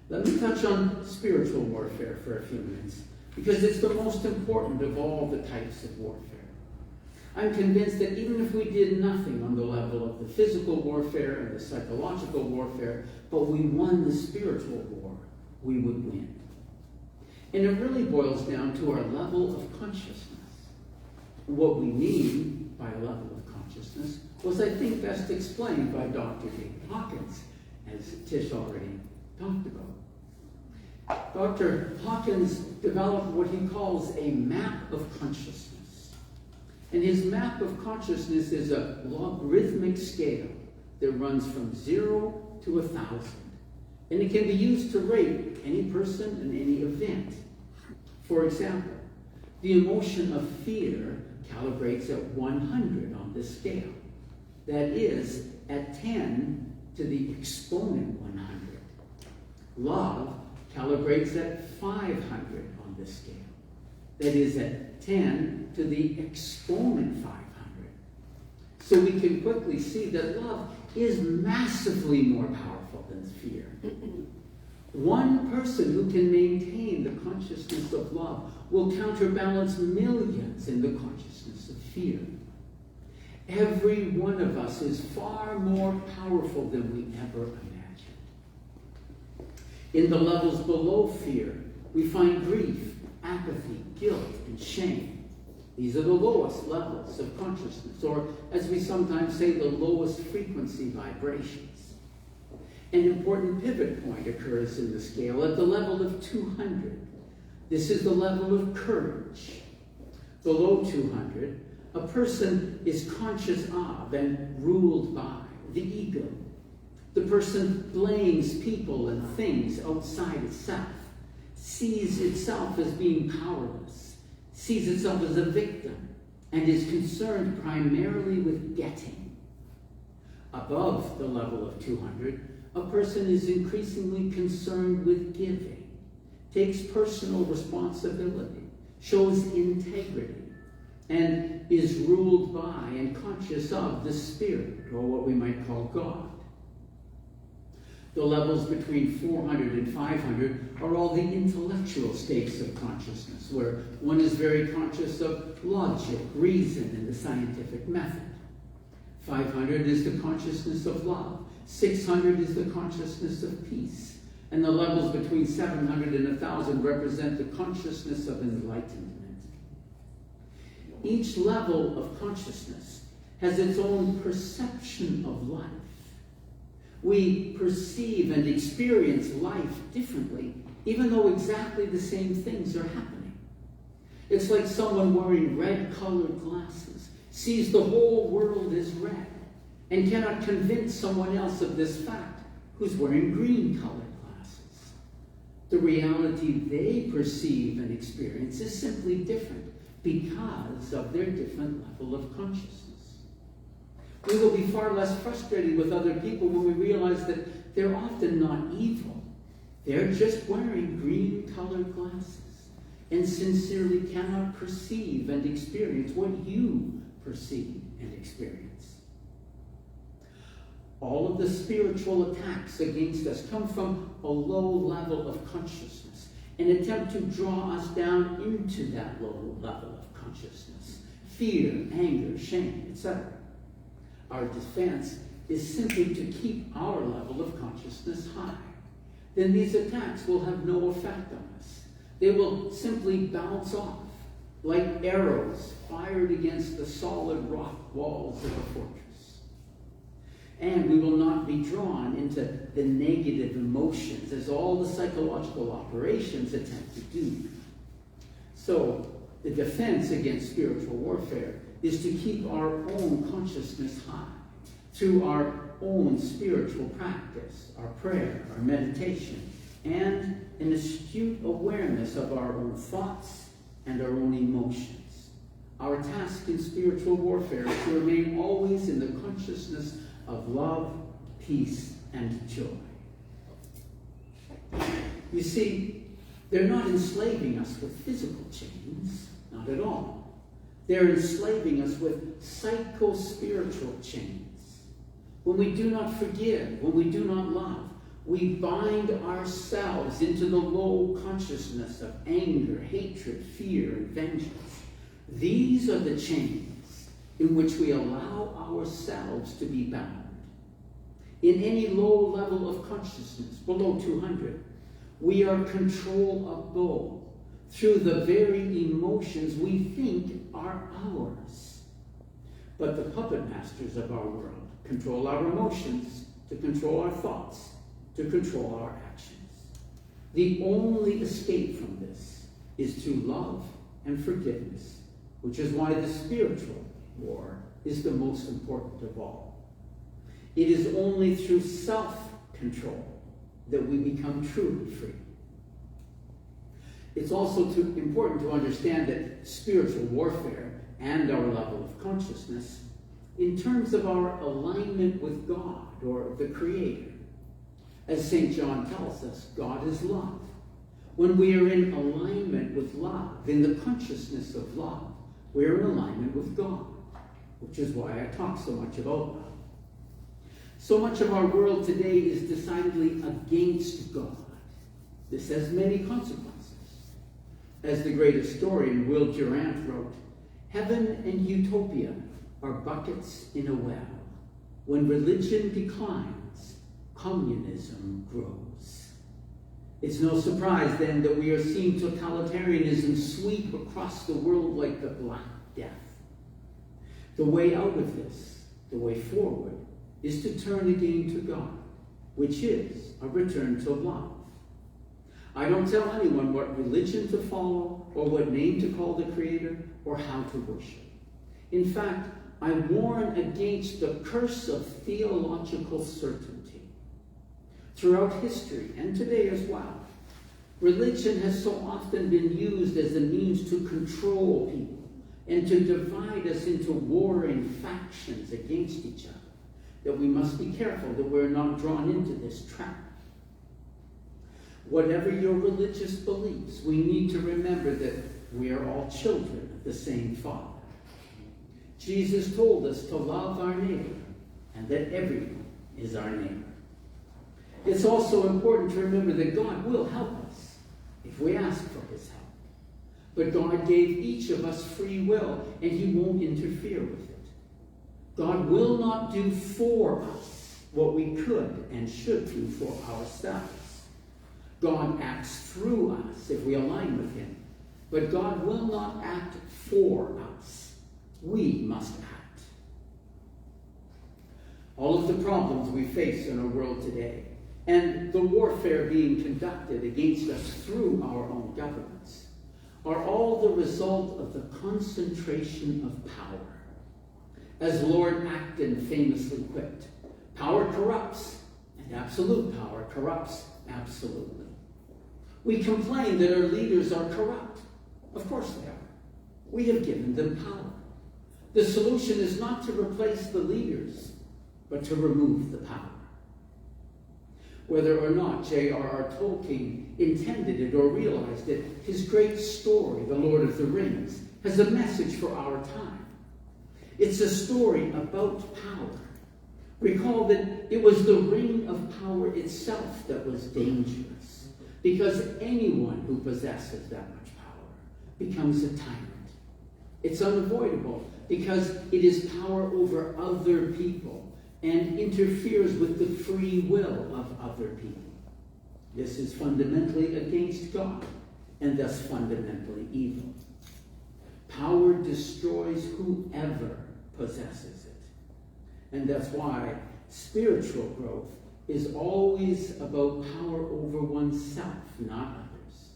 Let me touch on spiritual warfare for a few minutes, because it's the most important of all the types of warfare. I'm convinced that even if we did nothing on the level of the physical warfare and the psychological warfare, but we won the spiritual war, we would win. And it really boils down to our level of consciousness. What we mean by a level of consciousness was, I think, best explained by Dr. David Hawkins, as Tish already talked about. Dr. Hawkins developed what he calls a map of consciousness. And his map of consciousness is a logarithmic scale that runs from 0 to 1,000. And it can be used to rate any person and any event. For example, the emotion of fear calibrates at 100 on this scale. That is, at 10 to the exponent 100. Love calibrates at 500 on this scale. That is, at 10 to the exponent 500. So we can quickly see that love is massively more powerful than fear. One person who can maintain the consciousness of love will counterbalance millions in the consciousness of fear. Every one of us is far more powerful than we ever imagined. In the levels below fear, we find grief, apathy, guilt, and shame. These are the lowest levels of consciousness, or as we sometimes say, the lowest frequency vibrations. An important pivot point occurs in the scale at the level of 200. This is the level of courage. Below 200, a person is conscious of and ruled by the ego. The person blames people and things outside itself, sees itself as being powerless, sees itself as a victim, and is concerned primarily with getting. Above the level of 200, a person is increasingly concerned with giving, takes personal responsibility, shows integrity, and is ruled by and conscious of the Spirit, or what we might call God. The levels between 400 and 500 are all the intellectual states of consciousness, where one is very conscious of logic, reason, and the scientific method. 500 is the consciousness of love. 600 is the consciousness of peace. And the levels between 700 and 1,000 represent the consciousness of enlightenment. Each level of consciousness has its own perception of life. We perceive and experience life differently, even though exactly the same things are happening. It's like someone wearing red-colored glasses sees the whole world as red and cannot convince someone else of this fact who's wearing green-colored glasses. The reality they perceive and experience is simply different because of their different level of consciousness. We will be far less frustrated with other people when we realize that they're often not evil. They're just wearing green-colored glasses and sincerely cannot perceive and experience what you perceive and experience. All of the spiritual attacks against us come from a low level of consciousness, an attempt to draw us down into that low level of consciousness. consciousness, fear, anger, shame, etc. Our defense is simply to keep our level of consciousness high. Then these attacks will have no effect on us. They will simply bounce off like arrows fired against the solid rock walls of a fortress. And we will not be drawn into the negative emotions as all the psychological operations attempt to do. So, the defense against spiritual warfare is to keep our own consciousness high through our own spiritual practice, our prayer, our meditation, and an astute awareness of our own thoughts and our own emotions. Our task in spiritual warfare is to remain always in the consciousness of love, peace, and joy. You see, they're not enslaving us with physical chains, not at all. They're enslaving us with psycho-spiritual chains. When we do not forgive, when we do not love, we bind ourselves into the low consciousness of anger, hatred, fear, and vengeance. These are the chains in which we allow ourselves to be bound. In any low level of consciousness, below 200, we are controllable through the very emotions we think are ours. But the puppet masters of our world control our emotions, to control our thoughts, to control our actions. The only escape from this is to love and forgiveness, which is why the spiritual war is the most important of all. It is only through self-control that we become truly free. It's also important to understand that spiritual warfare and our level of consciousness in terms of our alignment with God or the Creator. As St. John tells us, God is love. When we are in alignment with love, in the consciousness of love, we are in alignment with God, which is why I talk so much about love. So much of our world today is decidedly against God. This has many consequences. As the great historian Will Durant wrote, "Heaven and utopia are buckets in a well. When religion declines, communism grows." It's no surprise then that we are seeing totalitarianism sweep across the world like the Black Death. The way out of this, the way forward, is to turn again to God, which is a return to love. I don't tell anyone what religion to follow or what name to call the Creator or how to worship. In fact, I warn against the curse of theological certainty. Throughout history, and today as well, religion has so often been used as a means to control people and to divide us into warring factions against each other, that we must be careful that we're not drawn into this trap. Whatever your religious beliefs, we need to remember that we are all children of the same Father. Jesus told us to love our neighbor and that everyone is our neighbor. It's also important to remember that God will help us if we ask for his help. But God gave each of us free will, and he won't interfere with it. God will not do for us what we could and should do for ourselves. God acts through us if we align with him, but God will not act for us. We must act. All of the problems we face in our world today, and the warfare being conducted against us through our own governments, are all the result of the concentration of power. As Lord Acton famously quipped, power corrupts, and absolute power corrupts absolutely. We complain that our leaders are corrupt. Of course they are. We have given them power. The solution is not to replace the leaders, but to remove the power. Whether or not J.R.R. Tolkien intended it or realized it, his great story, The Lord of the Rings, has a message for our time. It's a story about power. Recall that it was the ring of power itself that was dangerous, because anyone who possesses that much power becomes a tyrant. It's unavoidable because it is power over other people and interferes with the free will of other people. This is fundamentally against God and thus fundamentally evil. Power destroys whoever possesses it. And that's why spiritual growth is always about power over oneself, not others.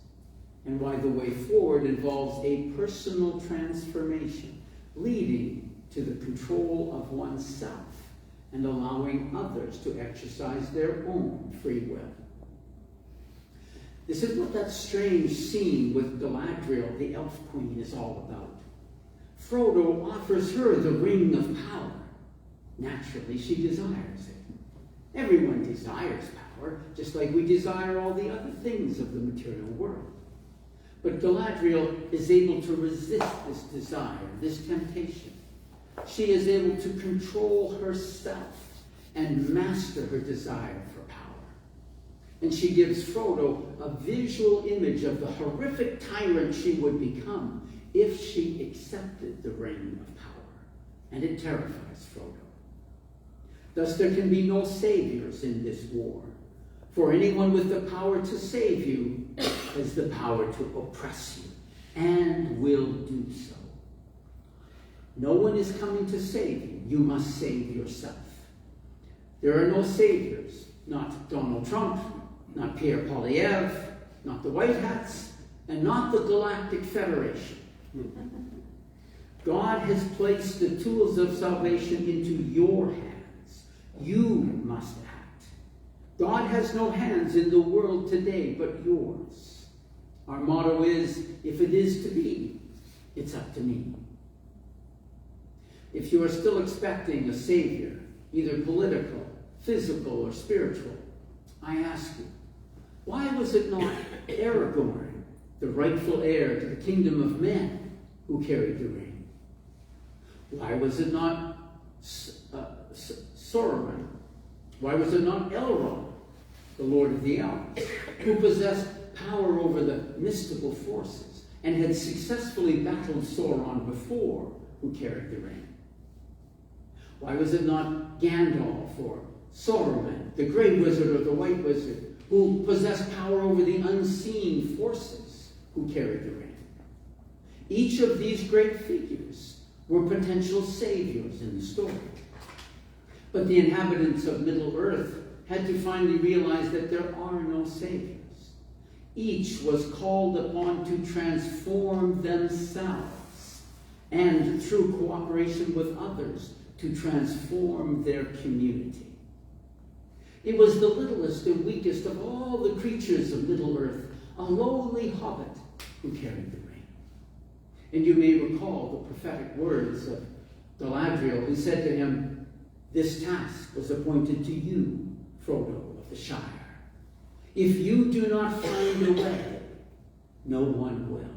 And why the way forward involves a personal transformation, leading to the control of oneself and allowing others to exercise their own free will. This is what that strange scene with Galadriel, the elf queen, is all about. Frodo offers her the ring of power. Naturally, she desires it. Everyone desires power, just like we desire all the other things of the material world. But Galadriel is able to resist this desire, this temptation. She is able to control herself and master her desire for power. And she gives Frodo a visual image of the horrific tyrant she would become if she accepted the ring of power. And it terrifies Frodo. Thus, there can be no saviors in this war. For anyone with the power to save you has the power to oppress you, and will do so. No one is coming to save you. You must save yourself. There are no saviors. Not Donald Trump, not Pierre Poilievre, not the White Hats, and not the Galactic Federation. God has placed the tools of salvation into your hands. You must act. God has no hands in the world today but yours. Our motto is, if it is to be, it's up to me. If you are still expecting a savior, either political, physical, or spiritual, I ask you, why was it not Aragorn, the rightful heir to the kingdom of men, who carried the ring? Why was it not Sauron? Why was it not Elrond, the Lord of the Elves, who possessed power over the mystical forces and had successfully battled Sauron before, who carried the ring? Why was it not Gandalf or Saruman, the Grey Wizard or the White Wizard, who possessed power over the unseen forces, who carried the ring? Each of these great figures were potential saviors in the story. But the inhabitants of Middle-earth had to finally realize that there are no saviors. Each was called upon to transform themselves, and through cooperation with others, to transform their community. It was the littlest and weakest of all the creatures of Middle-earth, a lowly hobbit, who carried the ring. And you may recall the prophetic words of Galadriel, who said to him, "This task was appointed to you, Frodo of the Shire. If you do not find a way, no one will."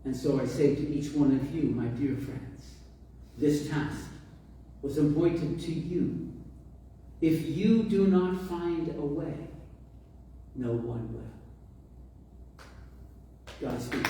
And so I say to each one of you, my dear friends, this task was appointed to you. If you do not find a way, no one will. Godspeed.